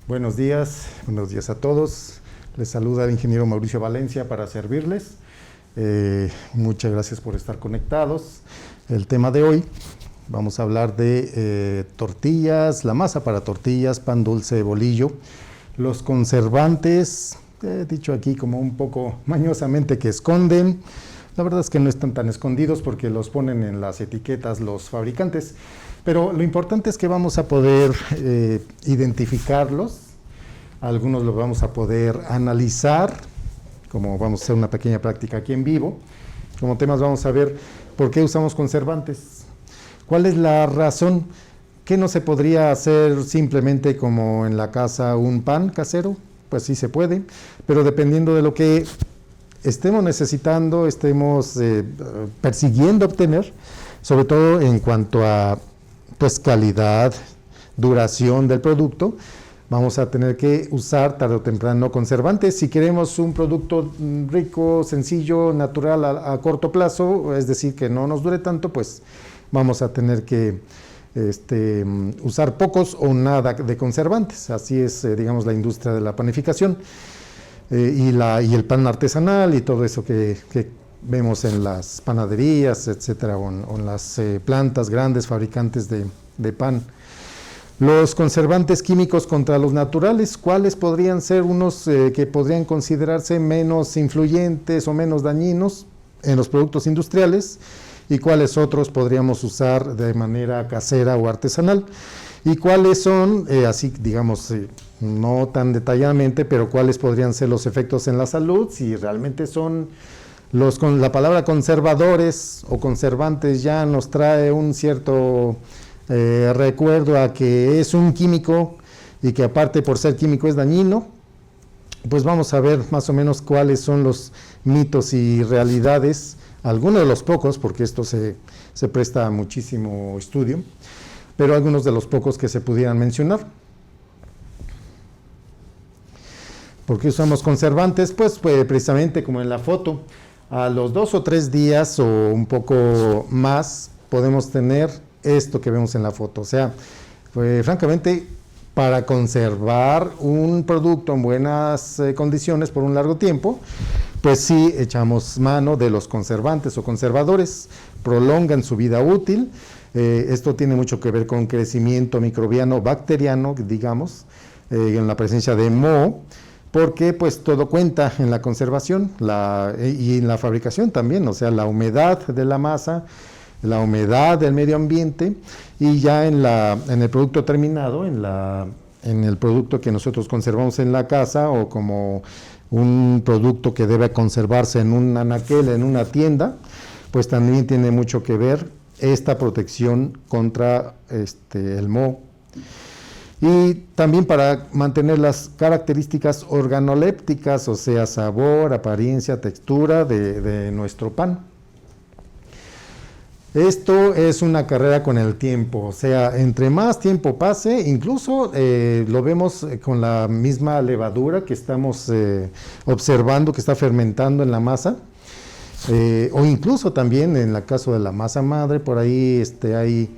Buenos días a todos. Les saluda el ingeniero Mauricio Valencia para servirles. Muchas gracias por estar conectados. El tema de hoy, vamos a hablar de tortillas, la masa para tortillas, pan dulce, bolillo, los conservantes, dicho aquí como un poco mañosamente que esconden. La verdad es que no están tan escondidos porque los ponen en las etiquetas los fabricantes, pero lo importante es que vamos a poder identificarlos, algunos los vamos a poder analizar, como vamos a hacer una pequeña práctica aquí en vivo. Como temas vamos a ver por qué usamos conservantes, cuál es la razón, que no se podría hacer simplemente como en la casa un pan casero. Pues sí se puede, pero dependiendo de lo que estemos necesitando, estemos persiguiendo obtener, sobre todo en cuanto a pues calidad, duración del producto, vamos a tener que usar tarde o temprano conservantes. Si queremos un producto rico, sencillo, natural a corto plazo, es decir, que no nos dure tanto, pues vamos a tener que usar pocos o nada de conservantes. Así es, digamos, la industria de la panificación y el pan artesanal y todo eso que vemos en las panaderías, etcétera, o en las plantas grandes fabricantes de pan. Los conservantes químicos contra los naturales, ¿cuáles podrían ser unos que podrían considerarse menos influyentes o menos dañinos en los productos industriales? ¿Y cuáles otros podríamos usar de manera casera o artesanal? ¿Y cuáles son, así digamos, no tan detalladamente, pero cuáles podrían ser los efectos en la salud? Si realmente son con la palabra conservadores o conservantes ya nos trae un cierto recuerdo a que es un químico y que aparte por ser químico es dañino. Pues vamos a ver más o menos cuáles son los mitos y realidades, algunos de los pocos, porque esto se presta a muchísimo estudio, pero algunos de los pocos que se pudieran mencionar. ¿Por qué usamos conservantes? Pues precisamente como en la foto, a los 2 o 3 días o un poco más podemos tener esto que vemos en la foto. O sea, francamente, para conservar un producto en buenas condiciones por un largo tiempo, pues sí echamos mano de los conservantes o conservadores, prolongan su vida útil. Esto tiene mucho que ver con crecimiento microbiano, bacteriano, digamos, en la presencia de moho, porque pues todo cuenta en la conservación y en la fabricación también, o sea, la humedad de la masa, la humedad del medio ambiente, y ya en el producto terminado, en el producto que nosotros conservamos en la casa o como un producto que debe conservarse en un anaquel, en una tienda, pues también tiene mucho que ver esta protección contra el moho. Y también para mantener las características organolépticas, o sea, sabor, apariencia, textura de nuestro pan. Esto es una carrera con el tiempo, o sea, entre más tiempo pase, incluso lo vemos con la misma levadura que estamos observando que está fermentando en la masa, o incluso también en el caso de la masa madre, por ahí hay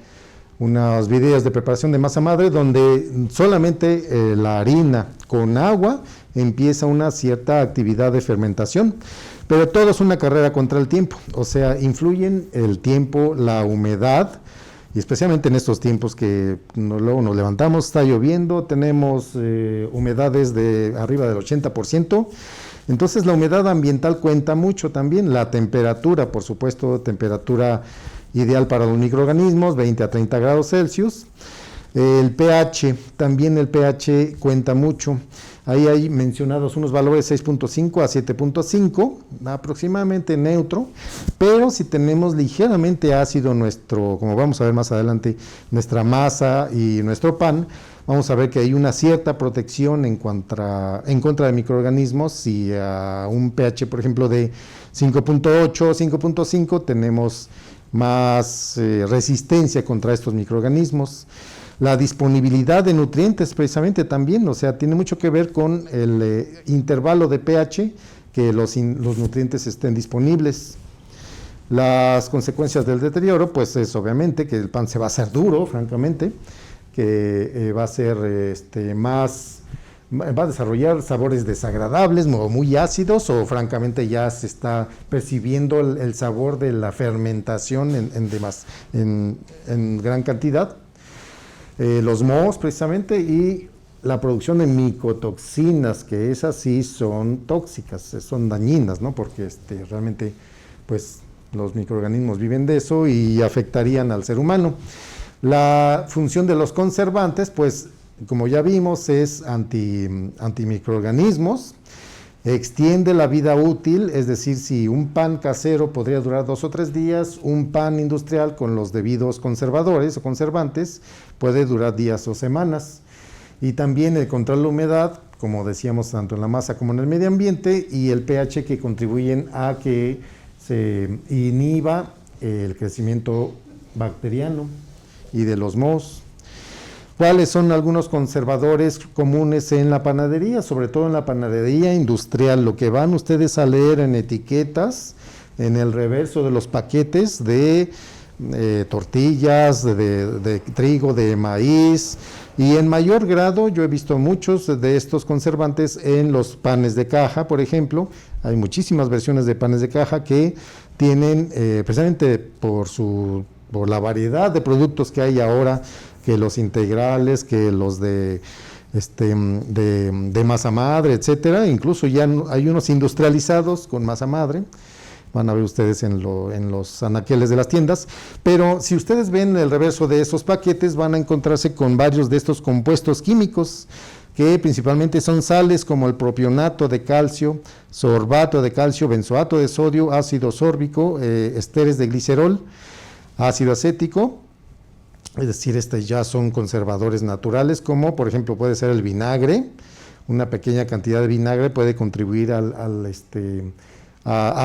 unos videos de preparación de masa madre donde solamente la harina con agua empieza una cierta actividad de fermentación, pero todo es una carrera contra el tiempo, o sea, influyen el tiempo, la humedad, y especialmente en estos tiempos que luego nos levantamos, está lloviendo, tenemos humedades de arriba del 80%, entonces la humedad ambiental cuenta mucho también, la temperatura, por supuesto, temperatura ideal para los microorganismos, 20 a 30 grados Celsius. El pH, también el pH cuenta mucho. Ahí hay mencionados unos valores 6.5 a 7.5, aproximadamente neutro, pero si tenemos ligeramente ácido como vamos a ver más adelante, nuestra masa y nuestro pan, vamos a ver que hay una cierta protección en contra de microorganismos. Si a un pH, por ejemplo, de 5.8 o 5.5 tenemos más resistencia contra estos microorganismos. La disponibilidad de nutrientes precisamente también, o sea, tiene mucho que ver con el intervalo de pH, que los nutrientes estén disponibles. Las consecuencias del deterioro, pues es obviamente que el pan se va a hacer duro, francamente, que va a ser va a desarrollar sabores desagradables o muy ácidos, o francamente ya se está percibiendo el sabor de la fermentación en gran cantidad. Los mohos precisamente, y la producción de micotoxinas, que esas sí son tóxicas, son dañinas, ¿no? Porque realmente pues los microorganismos viven de eso y afectarían al ser humano. La función de los conservantes, pues como ya vimos, es antimicroorganismos, extiende la vida útil, es decir, si un pan casero podría durar 2 o 3 días, un pan industrial con los debidos conservadores o conservantes puede durar días o semanas. Y también el control de la humedad, como decíamos, tanto en la masa como en el medio ambiente, y el pH, que contribuyen a que se inhiba el crecimiento bacteriano y de los mohos. ¿Cuáles son algunos conservadores comunes en la panadería? Sobre todo en la panadería industrial. Lo que van ustedes a leer en etiquetas, en el reverso de los paquetes de tortillas, de trigo, de maíz, y en mayor grado yo he visto muchos de estos conservantes en los panes de caja, por ejemplo. Hay muchísimas versiones de panes de caja que tienen, precisamente por la variedad de productos que hay ahora, que los integrales, que los de masa madre, etcétera. Incluso ya hay unos industrializados con masa madre, van a ver ustedes en los anaqueles de las tiendas, pero si ustedes ven el reverso de esos paquetes, van a encontrarse con varios de estos compuestos químicos, que principalmente son sales como el propionato de calcio, sorbato de calcio, benzoato de sodio, ácido sórbico, esteres de glicerol, ácido acético. Es decir, ya son conservadores naturales, como por ejemplo puede ser el vinagre. Una pequeña cantidad de vinagre puede contribuir a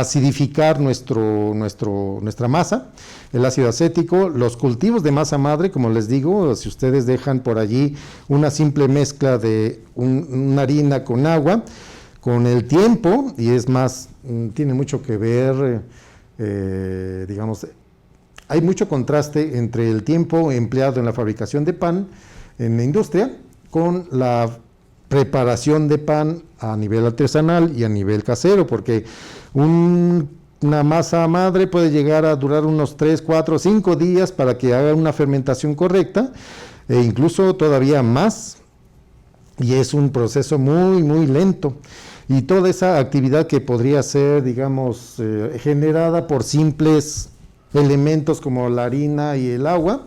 acidificar nuestra masa. El ácido acético, los cultivos de masa madre, como les digo, si ustedes dejan por allí una simple mezcla de una harina con agua, con el tiempo, y es más, tiene mucho que ver, digamos, hay mucho contraste entre el tiempo empleado en la fabricación de pan en la industria con la preparación de pan a nivel artesanal y a nivel casero, porque una masa madre puede llegar a durar unos 3, 4, 5 días para que haga una fermentación correcta, e incluso todavía más, y es un proceso muy, muy lento. Y toda esa actividad que podría ser, digamos, generada por simples elementos como la harina y el agua,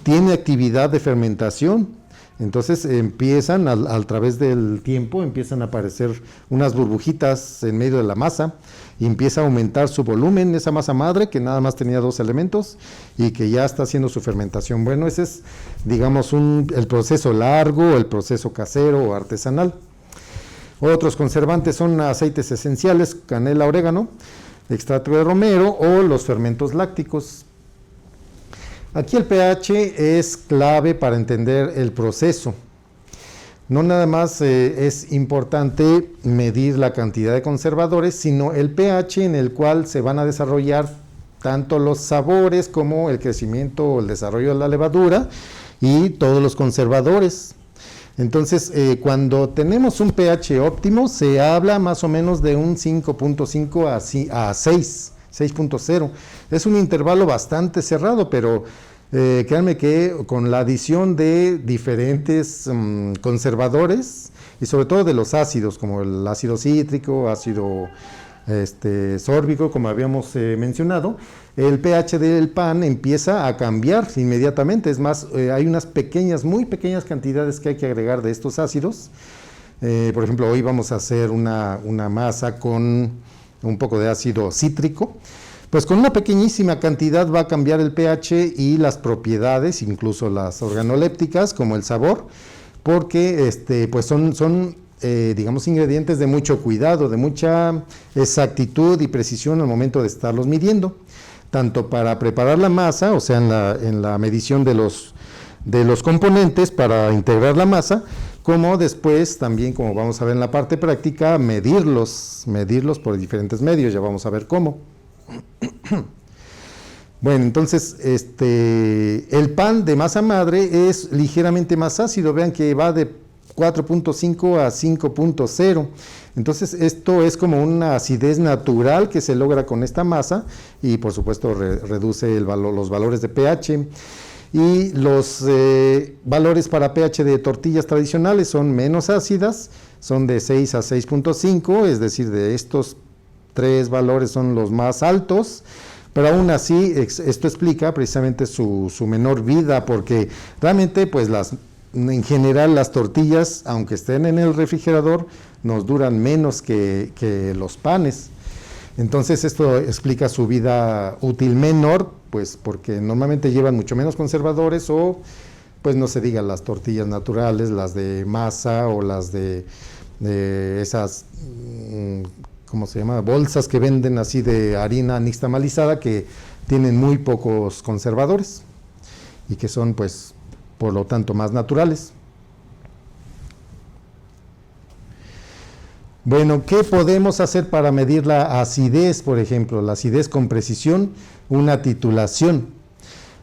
tiene actividad de fermentación. Entonces empiezan, a través del tiempo, empiezan a aparecer unas burbujitas en medio de la masa, y empieza a aumentar su volumen, esa masa madre que nada más tenía 2 elementos y que ya está haciendo su fermentación. Bueno, ese es, digamos, el proceso largo, el proceso casero o artesanal. Otros conservantes son aceites esenciales, canela, orégano, extracto de romero o los fermentos lácticos. Aquí el pH es clave para entender el proceso. No nada más es importante medir la cantidad de conservadores, sino el pH en el cual se van a desarrollar tanto los sabores como el crecimiento o el desarrollo de la levadura y todos los conservadores. Entonces, cuando tenemos un pH óptimo, se habla más o menos de un 5.5 a 6, 6.0. Es un intervalo bastante cerrado, pero créanme que con la adición de diferentes conservadores, y sobre todo de los ácidos, como el ácido cítrico, ácido sórbico, como habíamos mencionado, el pH del pan empieza a cambiar inmediatamente. Es más, hay unas muy pequeñas cantidades que hay que agregar de estos ácidos. Por ejemplo, hoy vamos a hacer una masa con un poco de ácido cítrico. Pues con una pequeñísima cantidad va a cambiar el pH y las propiedades, incluso las organolépticas, como el sabor, porque pues son digamos, ingredientes de mucho cuidado, de mucha exactitud y precisión al momento de estarlos midiendo, tanto para preparar la masa, o sea, en la medición de los componentes para integrar la masa, como después también, como vamos a ver en la parte práctica, medirlos por diferentes medios. Ya vamos a ver cómo. Bueno, entonces, el pan de masa madre es ligeramente más ácido. Vean que va de 4.5 a 5.0. Entonces, esto es como una acidez natural que se logra con esta masa y, por supuesto, reduce los valores de pH. Y los valores para pH de tortillas tradicionales son menos ácidas, son de 6 a 6.5, es decir, de estos tres valores son los más altos. Pero aún así, esto explica precisamente su menor vida, porque realmente, pues en general, las tortillas, aunque estén en el refrigerador, nos duran menos que los panes. Entonces, esto explica su vida útil menor, pues porque normalmente llevan mucho menos conservadores o, pues no se diga, las tortillas naturales, las de masa o las de esas... ¿cómo se llama? Bolsas que venden así de harina nixtamalizada que tienen muy pocos conservadores y que son, pues, por lo tanto, más naturales. Bueno, ¿qué podemos hacer para medir la acidez, por ejemplo? La acidez con precisión, una titulación.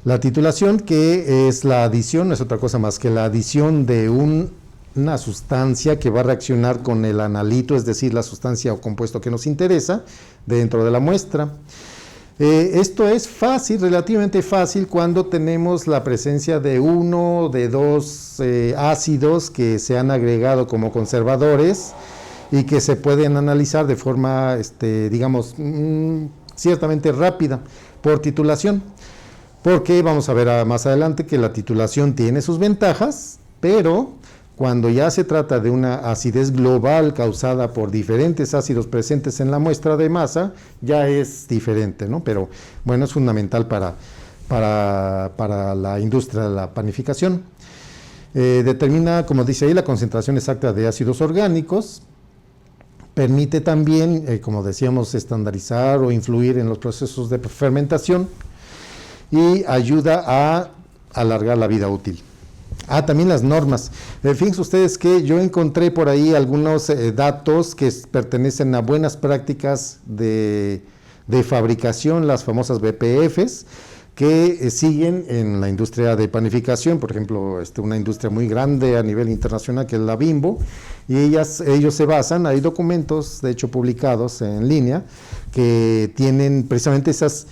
La titulación, que es la adición, no es otra cosa más que la adición de una sustancia que va a reaccionar con el analito, es decir, la sustancia o compuesto que nos interesa dentro de la muestra. Esto es fácil, relativamente fácil, cuando tenemos la presencia de uno, de dos ácidos que se han agregado como conservadores y que se pueden analizar de forma, digamos, ciertamente rápida por titulación. Porque vamos a ver más adelante que la titulación tiene sus ventajas, pero cuando ya se trata de una acidez global causada por diferentes ácidos presentes en la muestra de masa, ya es diferente, ¿no? Pero bueno, es fundamental para la industria de la panificación. Determina, como dice ahí, la concentración exacta de ácidos orgánicos. Permite también, como decíamos, estandarizar o influir en los procesos de fermentación y ayuda a alargar la vida útil. También las normas. Fíjense ustedes que yo encontré por ahí algunos datos que pertenecen a buenas prácticas de fabricación, las famosas BPFs, que siguen en la industria de panificación, por ejemplo, una industria muy grande a nivel internacional que es la Bimbo, y ellos se basan, hay documentos, de hecho, publicados en línea, que tienen precisamente esas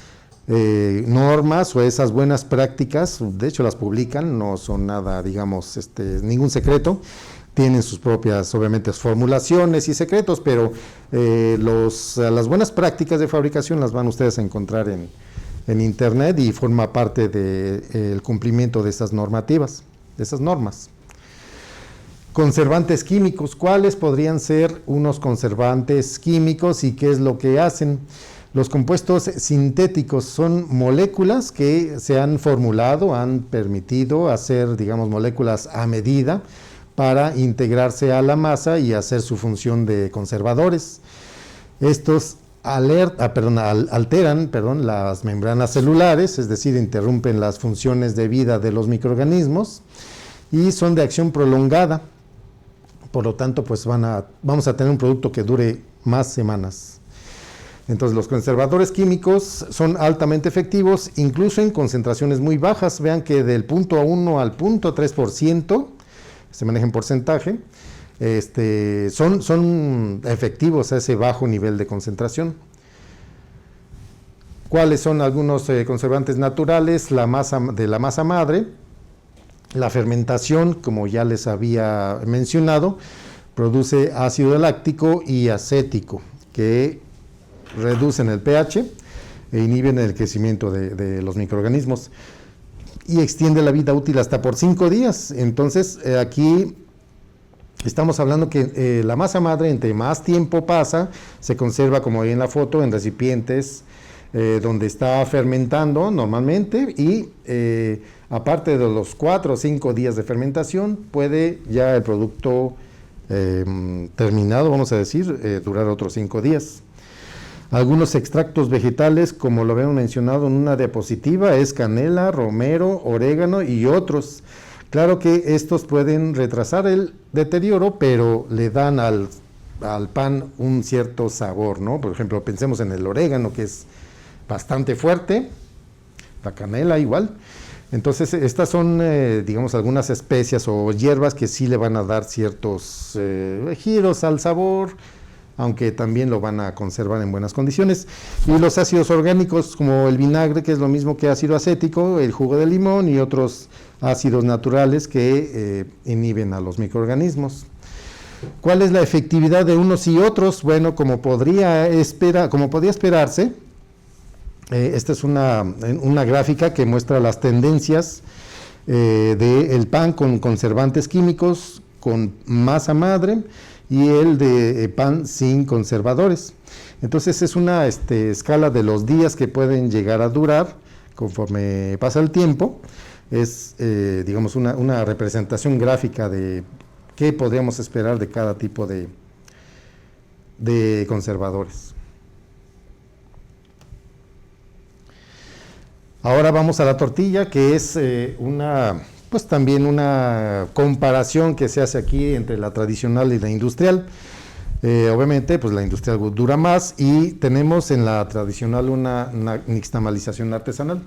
normas o esas buenas prácticas. De hecho las publican, no son nada, digamos, ningún secreto, tienen sus propias, obviamente, formulaciones y secretos, pero las buenas prácticas de fabricación las van ustedes a encontrar en internet y forma parte del cumplimiento de esas normativas, de esas normas. Conservantes químicos. ¿Cuáles podrían ser unos conservantes químicos y qué es lo que hacen? Los compuestos sintéticos son moléculas que se han formulado, han permitido hacer, digamos, moléculas a medida para integrarse a la masa y hacer su función de conservadores. Estos alteran las membranas celulares, es decir, interrumpen las funciones de vida de los microorganismos y son de acción prolongada. Por lo tanto, pues vamos a tener un producto que dure más semanas. Entonces, los conservadores químicos son altamente efectivos, incluso en concentraciones muy bajas. Vean que del 0.1 al 0.3%, se maneja en porcentaje, son efectivos a ese bajo nivel de concentración. ¿Cuáles son algunos conservantes naturales? La masa madre, la fermentación, como ya les había mencionado, produce ácido láctico y acético, que reducen el pH e inhiben el crecimiento de los microorganismos y extiende la vida útil hasta por 5 días. Entonces, aquí estamos hablando que la masa madre, entre más tiempo pasa, se conserva, como ahí en la foto, en recipientes donde está fermentando normalmente y aparte de los 4 o 5 días de fermentación, puede ya el producto terminado, vamos a decir, durar otros 5 días. Algunos extractos vegetales, como lo habíamos mencionado en una diapositiva, es canela, romero, orégano y otros. Claro que estos pueden retrasar el deterioro, pero le dan al pan un cierto sabor, ¿no? Por ejemplo, pensemos en el orégano, que es bastante fuerte, la canela igual. Entonces, estas son, digamos, algunas especias o hierbas que sí le van a dar ciertos giros al sabor, aunque también lo van a conservar en buenas condiciones. Y los ácidos orgánicos, como el vinagre, que es lo mismo que ácido acético, el jugo de limón y otros ácidos naturales que inhiben a los microorganismos. ¿Cuál es la efectividad de unos y otros? Bueno, como podía esperarse, esta es una gráfica que muestra las tendencias del pan con conservantes químicos, con masa madre, y el de pan sin conservadores. Entonces es una escala de los días que pueden llegar a durar conforme pasa el tiempo. Es, digamos, una representación gráfica de qué podríamos esperar de cada tipo de conservadores. Ahora vamos a la tortilla, que es pues también una comparación que se hace aquí entre la tradicional y la industrial. Obviamente, pues la industrial dura más y tenemos en la tradicional una nixtamalización artesanal.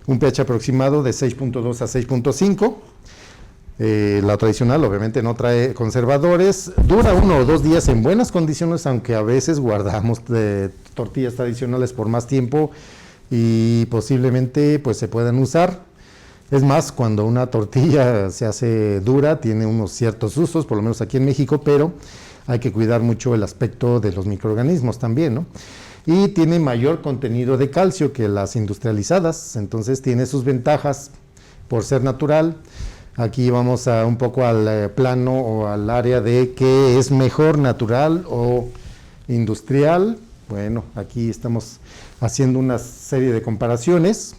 Un pH aproximado de 6.2 a 6.5. La tradicional obviamente no trae conservadores, dura 1 o 2 días en buenas condiciones, aunque a veces guardamos tortillas tradicionales por más tiempo y posiblemente pues se puedan usar. Es más, cuando una tortilla se hace dura tiene unos ciertos usos, por lo menos aquí en México, pero hay que cuidar mucho el aspecto de los microorganismos también, ¿no? Y tiene mayor contenido de calcio que las industrializadas, entonces tiene sus ventajas por ser natural. Aquí vamos un poco al plano o al área de qué es mejor, natural o industrial. Bueno, aquí estamos haciendo una serie de comparaciones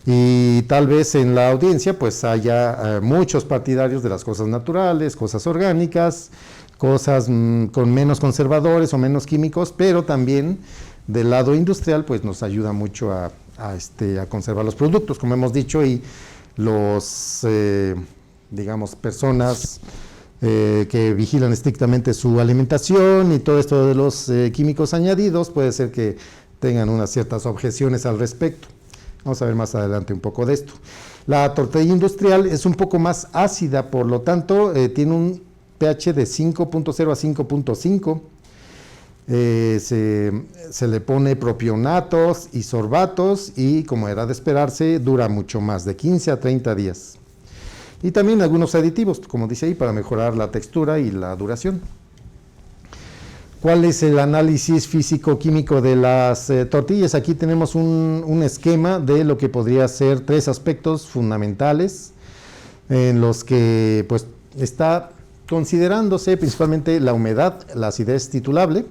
y tal vez en la audiencia pues haya muchos partidarios de las cosas naturales, cosas orgánicas, cosas con menos conservadores o menos químicos, pero también del lado industrial pues nos ayuda mucho a conservar los productos, como hemos dicho, y los, digamos, personas que vigilan estrictamente su alimentación y todo esto de los químicos añadidos, puede ser que tengan unas ciertas objeciones al respecto. Vamos a ver más adelante un poco de esto. La tortilla industrial es un poco más ácida, por lo tanto, tiene un pH de 5.0 a 5.5. Se le pone propionatos y sorbatos y, como era de esperarse, dura mucho más, de 15 a 30 días. Y también algunos aditivos, como dice ahí, para mejorar la textura y la duración. ¿Cuál es el análisis físico-químico de las tortillas? Aquí tenemos un esquema de lo que podría ser 3 aspectos fundamentales en los que pues está considerándose principalmente la humedad, la acidez titulable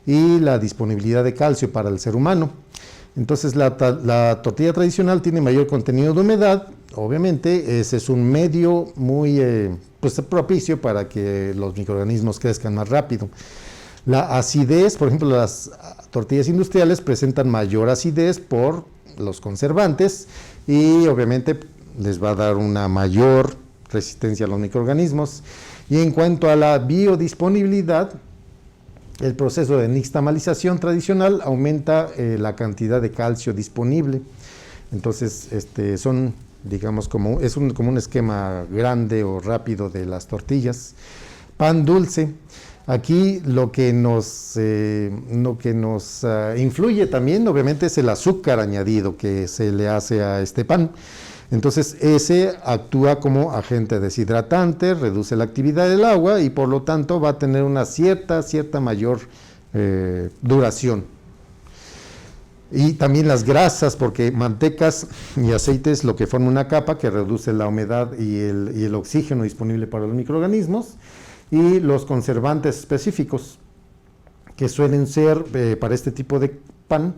y la disponibilidad de calcio para el ser humano. Entonces la tortilla tradicional tiene mayor contenido de humedad, obviamente ese es un medio muy pues propicio para que los microorganismos crezcan más rápido. La acidez, por ejemplo, las tortillas industriales presentan mayor acidez por los conservantes y obviamente les va a dar una mayor resistencia a los microorganismos. Y en cuanto a la biodisponibilidad, el proceso de nixtamalización tradicional aumenta la cantidad de calcio disponible. Entonces, son, digamos, como un esquema grande o rápido de las tortillas. Pan dulce. Aquí lo que nos influye también, obviamente, es el azúcar añadido que se le hace a este pan. Entonces, ese actúa como agente deshidratante, reduce la actividad del agua y por lo tanto va a tener una cierta mayor duración. Y también las grasas, porque mantecas y aceites lo que forma una capa que reduce la humedad y el oxígeno disponible para los microorganismos, y los conservantes específicos que suelen ser para este tipo de pan,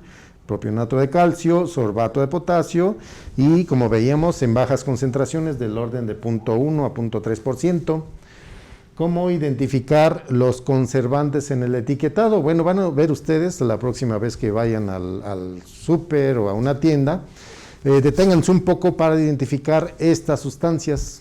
propionato de calcio, sorbato de potasio y, como veíamos, en bajas concentraciones del orden de 0.1 a 0.3%. ¿Cómo identificar los conservantes en el etiquetado? Bueno, van a ver ustedes la próxima vez que vayan al súper o a una tienda, deténganse un poco para identificar estas sustancias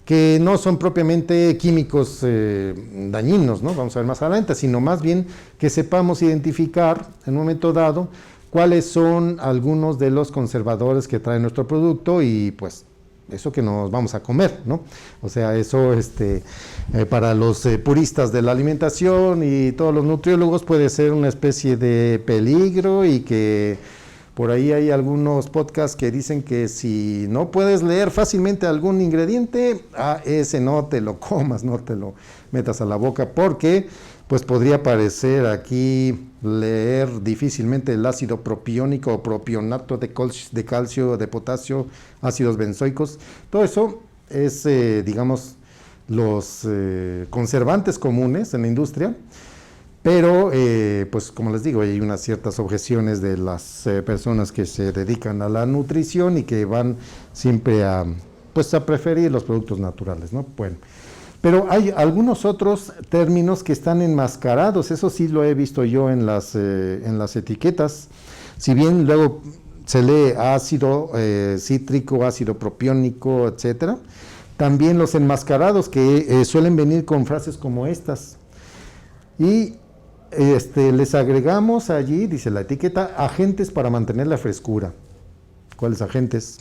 que no son propiamente químicos dañinos, ¿no? Vamos a ver más adelante, sino más bien que sepamos identificar en un momento dado cuáles son algunos de los conservadores que trae nuestro producto y pues eso que nos vamos a comer, ¿no? O sea, eso para los puristas de la alimentación y todos los nutriólogos puede ser una especie de peligro, y que por ahí hay algunos podcasts que dicen que si no puedes leer fácilmente algún ingrediente, ese no te lo comas, no te lo metas a la boca, porque pues podría parecer aquí leer difícilmente el ácido propiónico o propionato de calcio, de potasio, ácidos benzoicos. Todo eso es, digamos, los conservantes comunes en la industria, pero pues como les digo, hay unas ciertas objeciones de las personas que se dedican a la nutrición y que van siempre a preferir los productos naturales, ¿no? Bueno. Pero hay algunos otros términos que están enmascarados, eso sí lo he visto yo en las etiquetas. Si bien luego se lee ácido cítrico, ácido propiónico, etcétera, también los enmascarados que suelen venir con frases como estas. Y les agregamos allí, dice la etiqueta, agentes para mantener la frescura. ¿Cuáles agentes?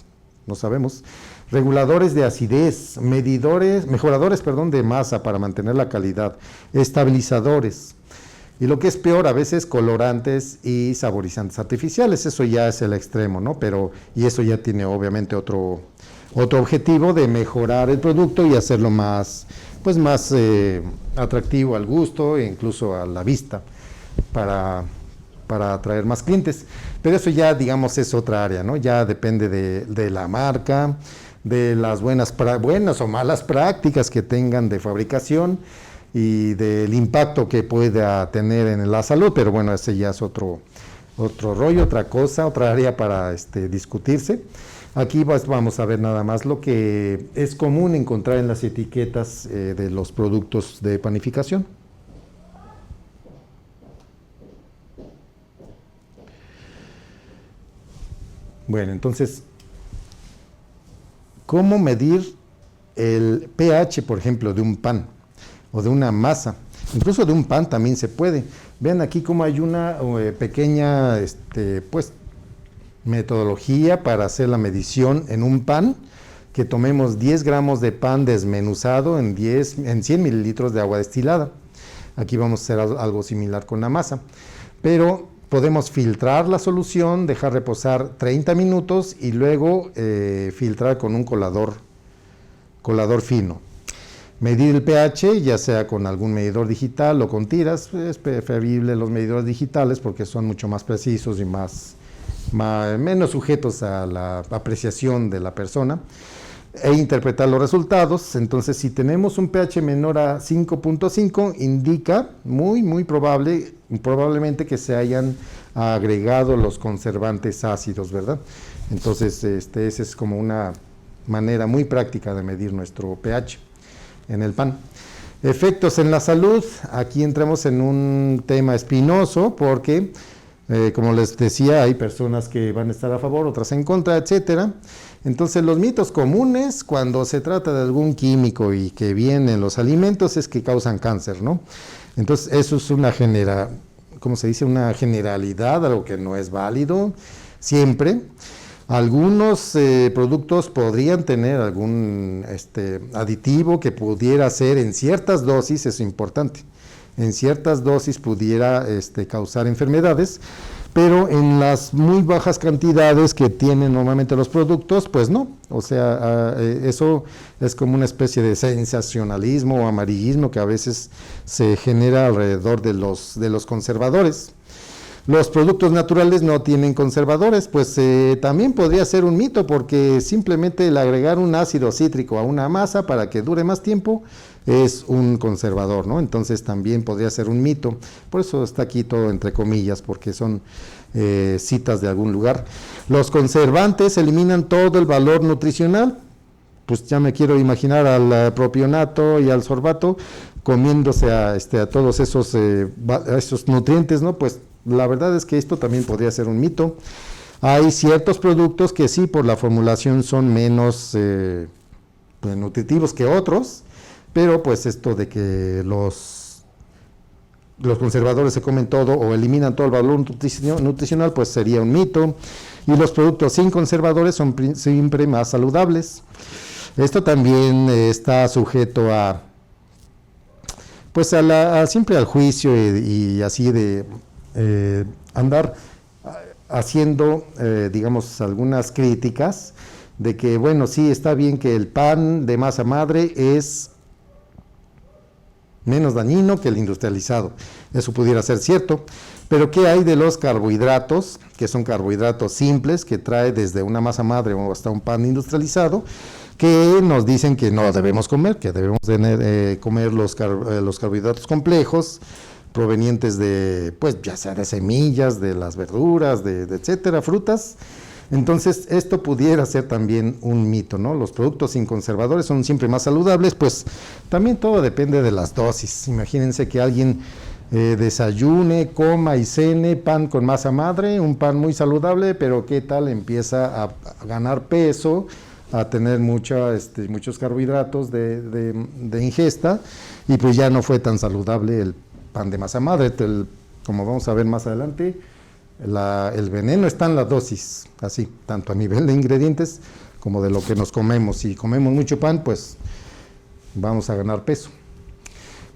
No sabemos. Reguladores de acidez, mejoradores de masa para mantener la calidad, estabilizadores, y lo que es peor, a veces colorantes y saborizantes artificiales. Eso ya es el extremo, ¿no? Y eso ya tiene obviamente otro objetivo de mejorar el producto y hacerlo más atractivo al gusto e incluso a la vista para atraer más clientes. Pero eso ya, digamos, es otra área, ¿no? Ya depende de la marca, de las buenas o malas prácticas que tengan de fabricación y del impacto que pueda tener en la salud, pero bueno, ese ya es otro rollo, otra cosa, otra área para discutirse. Aquí vamos a ver nada más lo que es común encontrar en las etiquetas de los productos de panificación. Bueno, entonces, ¿cómo medir el pH, por ejemplo, de un pan o de una masa? Incluso de un pan también se puede. Vean aquí cómo hay una pequeña metodología para hacer la medición en un pan, que tomemos 10 gramos de pan desmenuzado en 100 mililitros de agua destilada. Aquí vamos a hacer algo similar con la masa, pero podemos filtrar la solución, dejar reposar 30 minutos y luego filtrar con un colador fino. Medir el pH, ya sea con algún medidor digital o con tiras. Es preferible los medidores digitales porque son mucho más precisos y menos sujetos a la apreciación de la persona, e interpretar los resultados. Entonces, si tenemos un pH menor a 5.5, indica muy probablemente que se hayan agregado los conservantes ácidos, ¿verdad? Entonces, esa es como una manera muy práctica de medir nuestro pH en el pan. Efectos en la salud. Aquí entramos en un tema espinoso porque, como les decía, hay personas que van a estar a favor, otras en contra, etcétera. Entonces, los mitos comunes cuando se trata de algún químico y que viene en los alimentos es que causan cáncer, ¿no? Entonces, eso es una generalidad, algo que no es válido siempre. Algunos productos podrían tener algún aditivo que pudiera ser en ciertas dosis, es importante, en ciertas dosis pudiera causar enfermedades, pero en las muy bajas cantidades que tienen normalmente los productos, pues no. O sea, eso es como una especie de sensacionalismo o amarillismo que a veces se genera alrededor de los conservadores. Los productos naturales no tienen conservadores, pues también podría ser un mito, porque simplemente el agregar un ácido cítrico a una masa para que dure más tiempo es un conservador, ¿no? Entonces también podría ser un mito. Por eso está aquí todo entre comillas, porque son citas de algún lugar. Los conservantes eliminan todo el valor nutricional. Pues ya me quiero imaginar al propionato y al sorbato comiéndose a todos esos nutrientes, ¿no? Pues la verdad es que esto también podría ser un mito. Hay ciertos productos que sí, por la formulación son menos nutritivos que otros, pero pues esto de que los los conservadores se comen todo o eliminan todo el valor nutricional, pues sería un mito. Y los productos sin conservadores son siempre más saludables. Esto también está sujeto a, pues siempre al juicio y así de andar haciendo, digamos, algunas críticas de que, bueno, sí, está bien que el pan de masa madre es menos dañino que el industrializado. Eso pudiera ser cierto, pero ¿qué hay de los carbohidratos, que son carbohidratos simples, que trae desde una masa madre o hasta un pan industrializado, que nos dicen que no debemos comer, que debemos comer los carbohidratos complejos, provenientes de, pues, ya sea de semillas, de las verduras, de etcétera, frutas? Entonces, esto pudiera ser también un mito, ¿no? Los productos sin conservadores son siempre más saludables, pues también todo depende de las dosis. Imagínense que alguien desayune, coma y cene pan con masa madre, un pan muy saludable, pero ¿qué tal? Empieza a ganar peso, a tener muchos carbohidratos de ingesta, y pues ya no fue tan saludable el pan de masa madre. Como vamos a ver más adelante, el veneno está en la dosis, así, tanto a nivel de ingredientes como de lo que nos comemos. Si comemos mucho pan, pues vamos a ganar peso.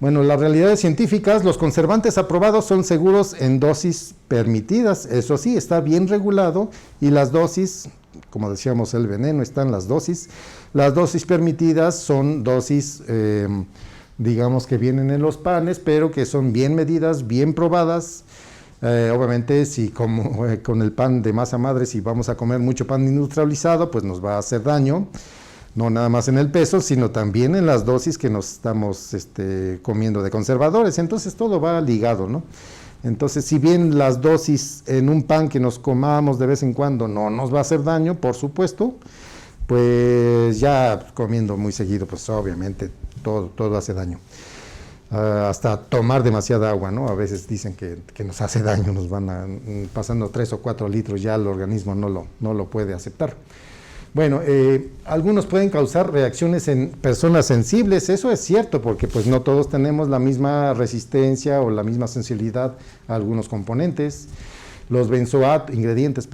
Bueno, las realidades científicas, los conservantes aprobados son seguros en dosis permitidas. Eso sí, está bien regulado, y las dosis, como decíamos, el veneno está en las dosis. Las dosis permitidas son dosis, digamos, que vienen en los panes, pero que son bien medidas, bien probadas. Obviamente, si como con el pan de masa madre, si vamos a comer mucho pan industrializado, pues nos va a hacer daño, no nada más en el peso, sino también en las dosis que nos estamos comiendo de conservadores. Entonces todo va ligado, ¿no? Entonces, si bien las dosis en un pan que nos comamos de vez en cuando no nos va a hacer daño, por supuesto, pues ya comiendo muy seguido, pues obviamente todo hace daño. Hasta tomar demasiada agua, ¿no? A veces dicen que nos hace daño, nos van pasando 3 o 4 litros, ya el organismo no lo puede aceptar. Bueno, algunos pueden causar reacciones en personas sensibles. Eso es cierto, porque pues no todos tenemos la misma resistencia o la misma sensibilidad a algunos componentes. Los benzoatos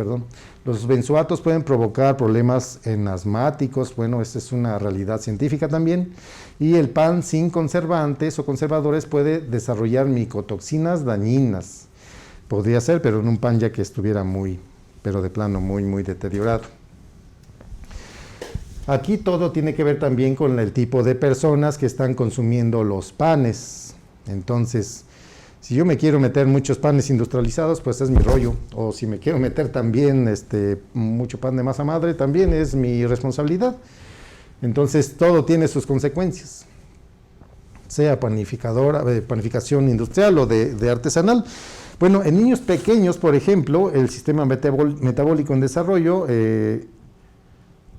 pueden provocar problemas en asmáticos. Bueno, esa es una realidad científica también. Y el pan sin conservantes o conservadores puede desarrollar micotoxinas dañinas. Podría ser, pero en un pan ya que estuviera pero de plano muy deteriorado. Aquí todo tiene que ver también con el tipo de personas que están consumiendo los panes. Entonces, si yo me quiero meter muchos panes industrializados, pues es mi rollo. O si me quiero meter también mucho pan de masa madre, también es mi responsabilidad. Entonces, todo tiene sus consecuencias, sea panificación industrial o de artesanal. Bueno, en niños pequeños, por ejemplo, el sistema metabólico en desarrollo,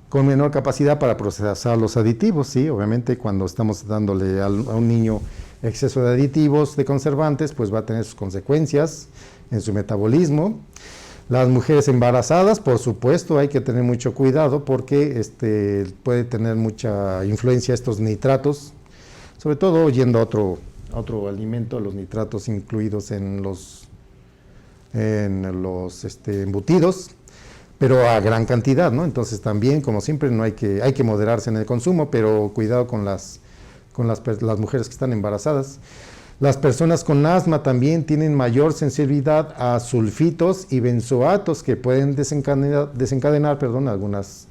con menor capacidad para procesar los aditivos, ¿sí? Obviamente, cuando estamos dándole a un niño exceso de aditivos, de conservantes, pues va a tener sus consecuencias en su metabolismo. Las mujeres embarazadas, por supuesto, hay que tener mucho cuidado, porque puede tener mucha influencia estos nitratos, sobre todo yendo a otro alimento, los nitratos incluidos en los embutidos, pero a gran cantidad, ¿no? Entonces también, como siempre, hay que moderarse en el consumo, pero cuidado con las mujeres que están embarazadas. Las personas con asma también tienen mayor sensibilidad a sulfitos y benzoatos, que pueden desencadenar algunas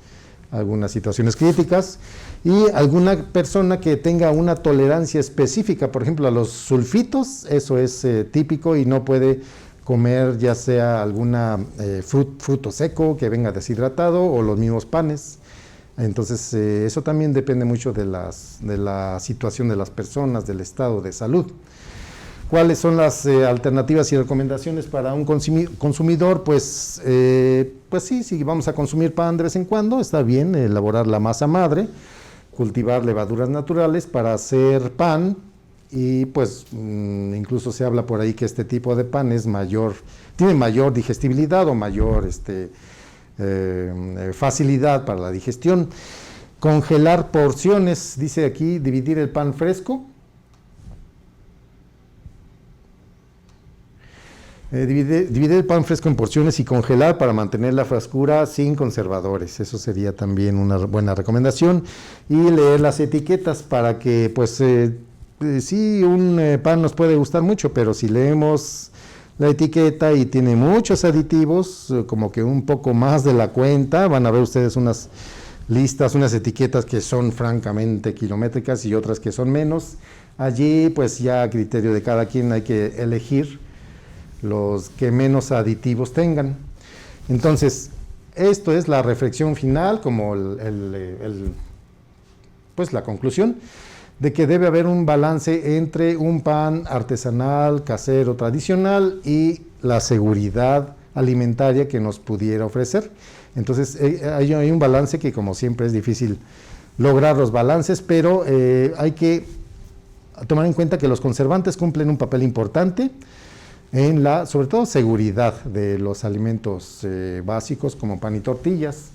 situaciones críticas. Y alguna persona que tenga una tolerancia específica, por ejemplo, a los sulfitos, eso es típico, y no puede comer ya sea alguna fruto seco que venga deshidratado o los mismos panes. Entonces, eso también depende mucho de la situación de las personas, del estado de salud. ¿Cuáles son las alternativas y recomendaciones para un consumidor? Pues sí, si vamos a consumir pan de vez en cuando, está bien elaborar la masa madre, cultivar levaduras naturales para hacer pan, y pues incluso se habla por ahí que este tipo de pan tiene mayor digestibilidad o mayor facilidad para la digestión. Congelar porciones, dice aquí, dividir el pan fresco Dividir el pan fresco en porciones y congelar para mantener la frescura sin conservadores. Eso sería también una buena recomendación. Y leer las etiquetas para que, pues, sí, un pan nos puede gustar mucho, pero si leemos la etiqueta y tiene muchos aditivos, como que un poco más de la cuenta, van a ver ustedes unas listas, unas etiquetas que son francamente kilométricas y otras que son menos. Allí, pues ya a criterio de cada quien hay que elegir los que menos aditivos tengan. Entonces, esto es la reflexión final, como pues la conclusión, de que debe haber un balance entre un pan artesanal, casero, tradicional y la seguridad alimentaria que nos pudiera ofrecer. Entonces, hay un balance que, como siempre, es difícil lograr los balances, pero hay que tomar en cuenta que los conservantes cumplen un papel importante en la, sobre todo, seguridad de los alimentos básicos como pan y tortillas.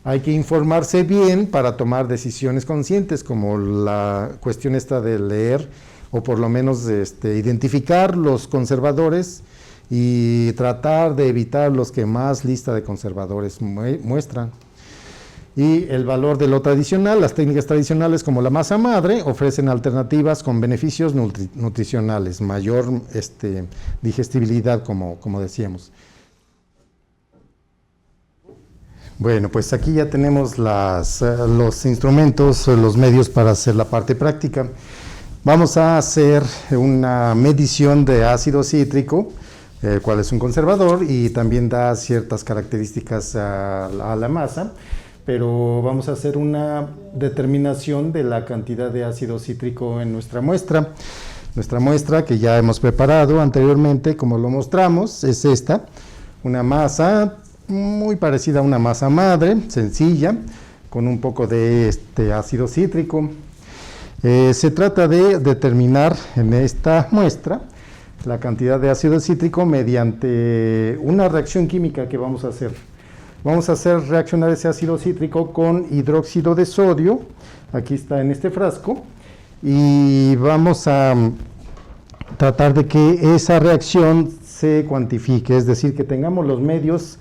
Hay que informarse bien para tomar decisiones conscientes, como la cuestión esta de leer o por lo menos identificar los conservadores y tratar de evitar los que más lista de conservadores muestran. Y el valor de lo tradicional, las técnicas tradicionales como la masa madre ofrecen alternativas con beneficios nutricionales, mayor digestibilidad, como decíamos. Bueno, pues aquí ya tenemos los instrumentos, los medios para hacer la parte práctica. Vamos a hacer una medición de ácido cítrico, el cual es un conservador y también da ciertas características a la masa. Pero vamos a hacer una determinación de la cantidad de ácido cítrico en nuestra muestra. Nuestra muestra, que ya hemos preparado anteriormente, como lo mostramos, es esta, una masa muy parecida a una masa madre, sencilla, con un poco de ácido cítrico. Se trata de determinar en esta muestra la cantidad de ácido cítrico mediante una reacción química que vamos a hacer. Vamos a hacer reaccionar ese ácido cítrico con hidróxido de sodio, aquí está en este frasco, y vamos a tratar de que esa reacción se cuantifique, es decir, que tengamos los medios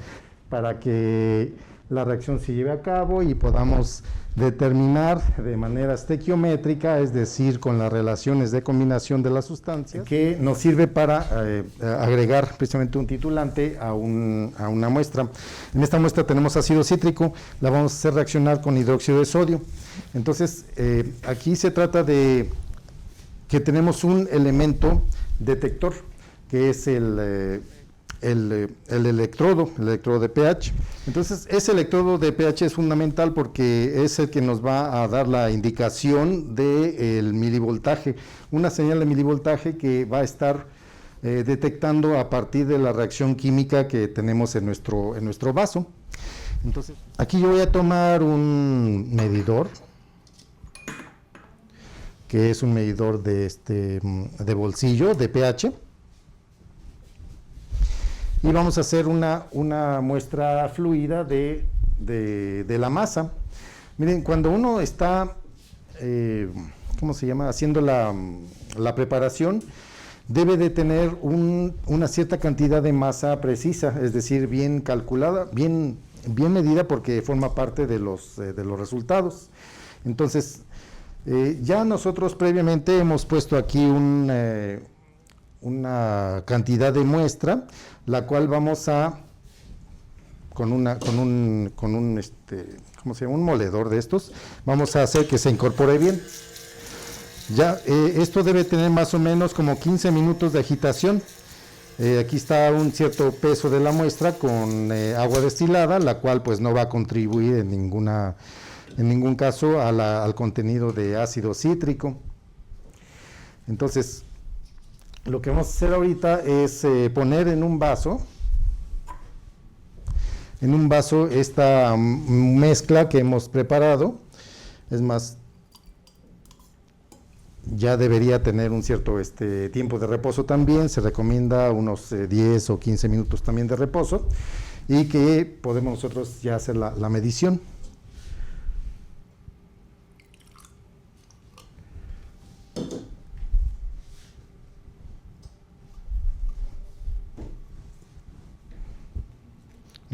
para que la reacción se lleve a cabo y podamos determinar de manera estequiométrica, es decir, con las relaciones de combinación de las sustancias, que nos sirve para agregar precisamente un titulante a una muestra. En esta muestra tenemos ácido cítrico, la vamos a hacer reaccionar con hidróxido de sodio. Entonces, aquí se trata de que tenemos un elemento detector, que es el electrodo de pH. Entonces, ese electrodo de pH es fundamental porque es el que nos va a dar la indicación del milivoltaje, una señal de milivoltaje que va a estar detectando a partir de la reacción química que tenemos en nuestro vaso. Entonces, aquí yo voy a tomar un medidor, que es un medidor de bolsillo, de pH. Y vamos a hacer una muestra fluida de la masa. Miren, cuando uno está, haciendo la preparación, debe de tener una cierta cantidad de masa precisa, es decir, bien calculada, bien medida, porque forma parte de los resultados. Entonces, ya nosotros previamente hemos puesto aquí una cantidad de muestra, la cual vamos a, con un moledor de estos, vamos a hacer que se incorpore bien. Ya, esto debe tener más o menos como 15 minutos de agitación. Aquí está un cierto peso de la muestra con agua destilada, la cual pues no va a contribuir en ningún caso al contenido de ácido cítrico. Entonces, lo que vamos a hacer ahorita es poner en un vaso esta mezcla que hemos preparado. Es más, ya debería tener un cierto tiempo de reposo también. Se recomienda unos 10 o 15 minutos también de reposo, y que podemos nosotros ya hacer la medición.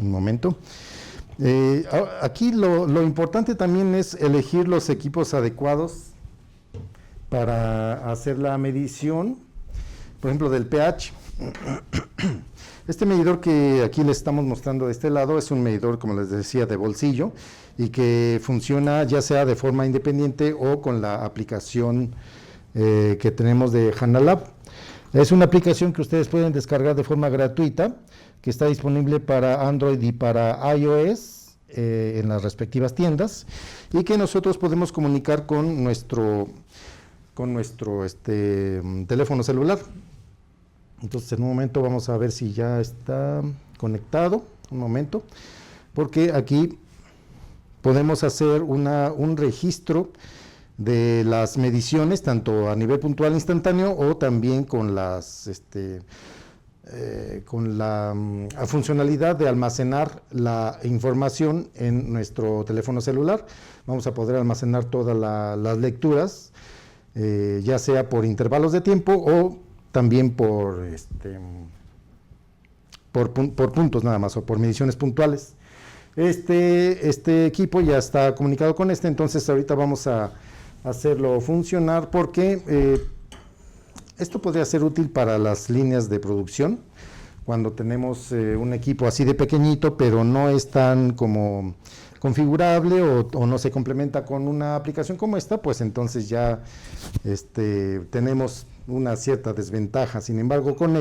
Un momento. Aquí lo importante también es elegir los equipos adecuados para hacer la medición, por ejemplo, del pH. Este medidor que aquí les estamos mostrando de este lado es un medidor, como les decía, de bolsillo y que funciona ya sea de forma independiente o con la aplicación que tenemos de HANA-Lab. Es una aplicación que ustedes pueden descargar de forma gratuita, que está disponible para Android y para iOS en las respectivas tiendas, y que nosotros podemos comunicar con nuestro teléfono celular. Entonces en un momento vamos a ver si ya está conectado, un momento, porque aquí podemos hacer un registro de las mediciones, tanto a nivel puntual instantáneo o también con con la funcionalidad de almacenar la información en nuestro teléfono celular. Vamos a poder almacenar todas las lecturas, ya sea por intervalos de tiempo o también por puntos nada más, o por mediciones puntuales. Este equipo ya está comunicado con entonces ahorita vamos a hacerlo funcionar, porque esto podría ser útil para las líneas de producción, cuando tenemos un equipo así de pequeñito, pero no es tan como configurable o no se complementa con una aplicación como esta, pues entonces ya tenemos una cierta desventaja. Sin embargo, con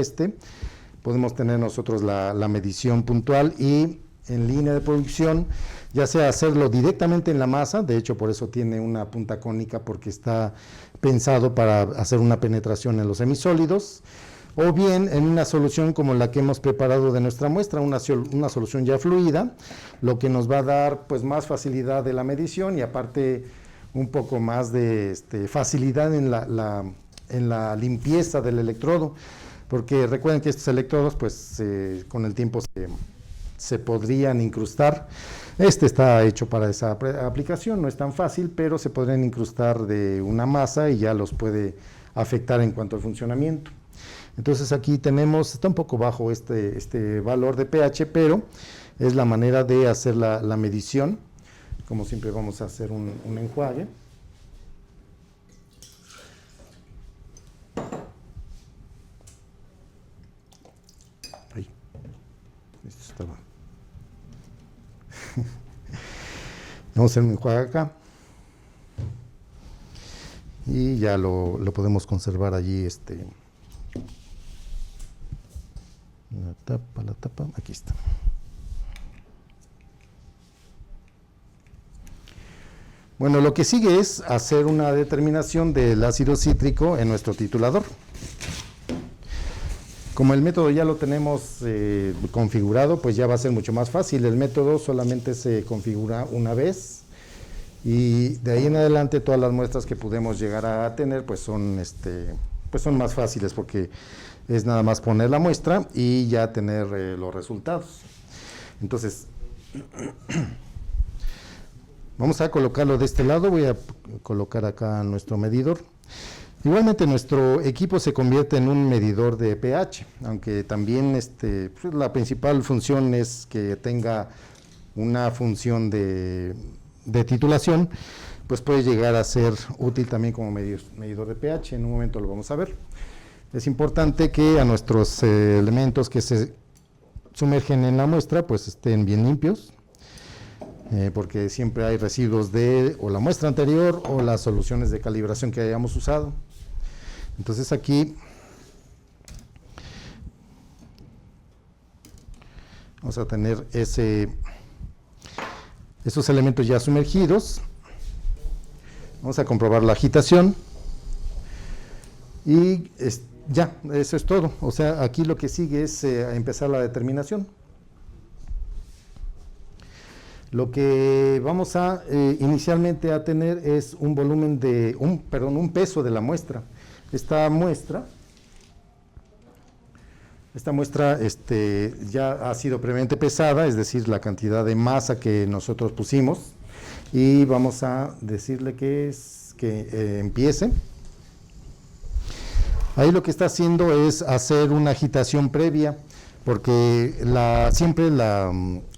podemos tener nosotros la medición puntual y en línea de producción, ya sea hacerlo directamente en la masa, de hecho por eso tiene una punta cónica, porque está pensado para hacer una penetración en los semisólidos, o bien en una solución como la que hemos preparado de nuestra muestra, una solución ya fluida, lo que nos va a dar pues más facilidad de la medición y aparte un poco más de facilidad en la limpieza del electrodo, porque recuerden que estos electrodos pues con el tiempo se podrían incrustar. Está hecho para esa aplicación, no es tan fácil, pero se podrían incrustar de una masa y ya los puede afectar en cuanto al funcionamiento. Entonces aquí tenemos, está un poco bajo este valor de pH, pero es la manera de hacer la medición. Como siempre vamos a hacer un enjuague. Ahí, esto estaba. Vamos a hacer un enjuague acá. Y ya lo podemos conservar allí, la tapa, aquí está. Bueno, lo que sigue es hacer una determinación del ácido cítrico en nuestro titulador. Como el método ya lo tenemos configurado, pues ya va a ser mucho más fácil. El método solamente se configura una vez y de ahí en adelante todas las muestras que podemos llegar a tener pues son más fáciles, porque es nada más poner la muestra y ya tener los resultados. Entonces vamos a colocarlo de este lado. Voy a colocar acá nuestro medidor. Igualmente nuestro equipo se convierte en un medidor de pH, aunque también pues la principal función es que tenga una función de titulación, pues puede llegar a ser útil también como medidor de pH. En un momento lo vamos a ver. Es importante que a nuestros elementos que se sumergen en la muestra pues estén bien limpios, porque siempre hay residuos de o la muestra anterior o las soluciones de calibración que hayamos usado. Entonces aquí vamos a tener esos elementos ya sumergidos. Vamos a comprobar la agitación y ya, eso es todo. O sea, aquí lo que sigue es empezar la determinación. Lo que vamos a inicialmente a tener es un volumen un peso de la muestra. Esta muestra ya ha sido previamente pesada, es decir, la cantidad de masa que nosotros pusimos, y vamos a decirle que empiece. Ahí lo que está haciendo es hacer una agitación previa, porque siempre la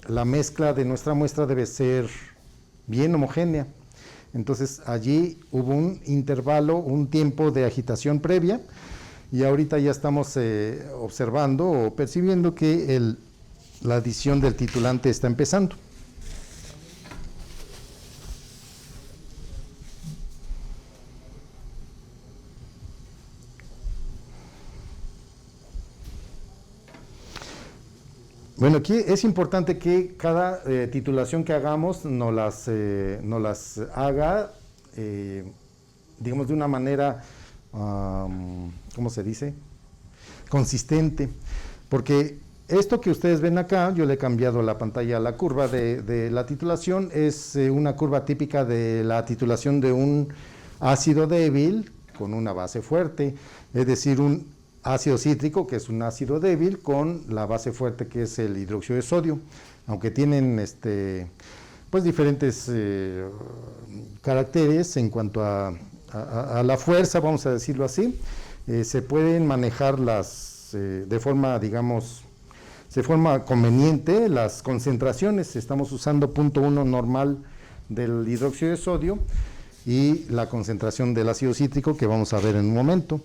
la mezcla de nuestra muestra debe ser bien homogénea. Entonces allí hubo un intervalo, un tiempo de agitación previa, y ahorita ya estamos observando o percibiendo que la adición del titulante está empezando. Bueno, aquí es importante que cada titulación que hagamos nos las haga, digamos, de una manera, ¿cómo se dice? Consistente, porque esto que ustedes ven acá, yo le he cambiado la pantalla a la curva de la titulación, es una curva típica de la titulación de un ácido débil con una base fuerte, es decir, un ácido cítrico, que es un ácido débil, con la base fuerte, que es el hidróxido de sodio, aunque tienen pues diferentes caracteres en cuanto a la fuerza, vamos a decirlo así. Se pueden manejar de forma, digamos, de forma conveniente las concentraciones. Estamos usando 0.1 normal del hidróxido de sodio y la concentración del ácido cítrico, que vamos a ver en un momento.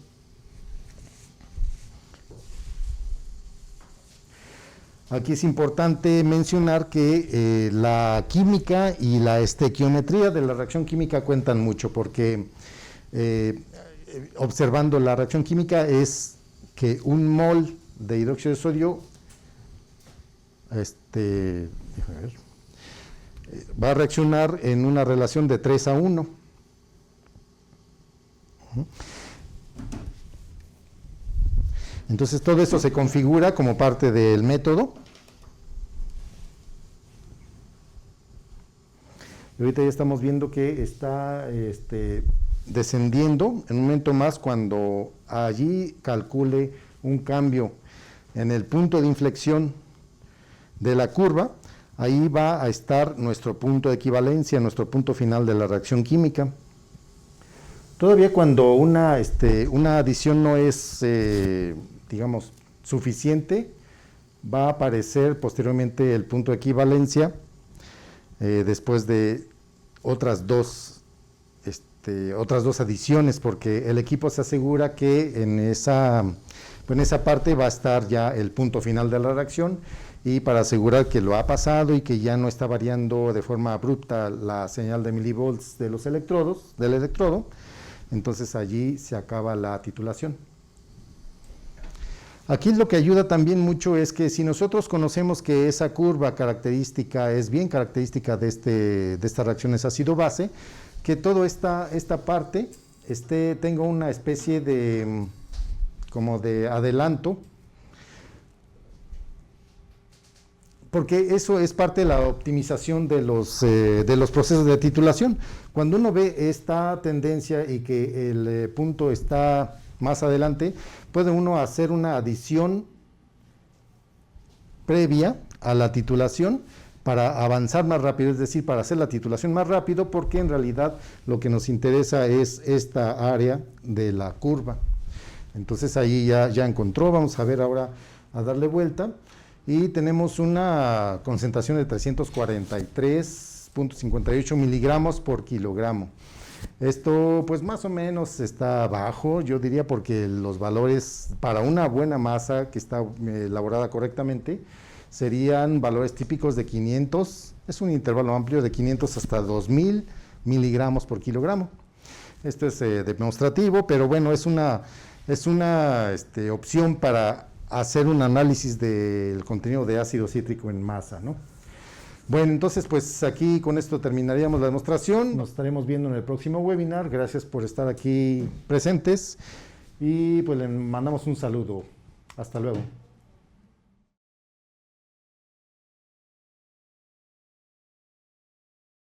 Aquí es importante mencionar que la química y la estequiometría de la reacción química cuentan mucho, porque observando la reacción química es que un mol de hidróxido de sodio va a reaccionar en una relación de 3:1. Entonces todo esto se configura como parte del método. Y ahorita ya estamos viendo que está descendiendo en un momento más. Cuando allí calcule un cambio en el punto de inflexión de la curva, ahí va a estar nuestro punto de equivalencia, nuestro punto final de la reacción química. Todavía cuando una adición no es, digamos, suficiente, va a aparecer posteriormente el punto de equivalencia después de otras dos adiciones, porque el equipo se asegura que en esa parte va a estar ya el punto final de la reacción, y para asegurar que lo ha pasado y que ya no está variando de forma abrupta la señal de milivolts de los electrodos, del electrodo, entonces allí se acaba la titulación. Aquí lo que ayuda también mucho es que si nosotros conocemos que esa curva característica es bien característica de estas reacciones ácido-base, que toda esta parte tenga una especie de como de adelanto, porque eso es parte de la optimización de los procesos de titulación. Cuando uno ve esta tendencia y que el punto está más adelante, puede uno hacer una adición previa a la titulación para avanzar más rápido, es decir, para hacer la titulación más rápido, porque en realidad lo que nos interesa es esta área de la curva. Entonces ahí ya encontró. Vamos a ver ahora, a darle vuelta, y tenemos una concentración de 343.58 miligramos por kilogramo. Esto pues más o menos está bajo, yo diría, porque los valores para una buena masa que está elaborada correctamente serían valores típicos de 500, es un intervalo amplio de 500 hasta 2000 miligramos por kilogramo. Esto es demostrativo, pero bueno, es una opción para hacer un análisis del contenido de ácido cítrico en masa, ¿no? Bueno, entonces pues aquí con esto terminaríamos la demostración. Nos estaremos viendo en el próximo webinar. Gracias por estar aquí presentes y pues le mandamos un saludo. Hasta luego.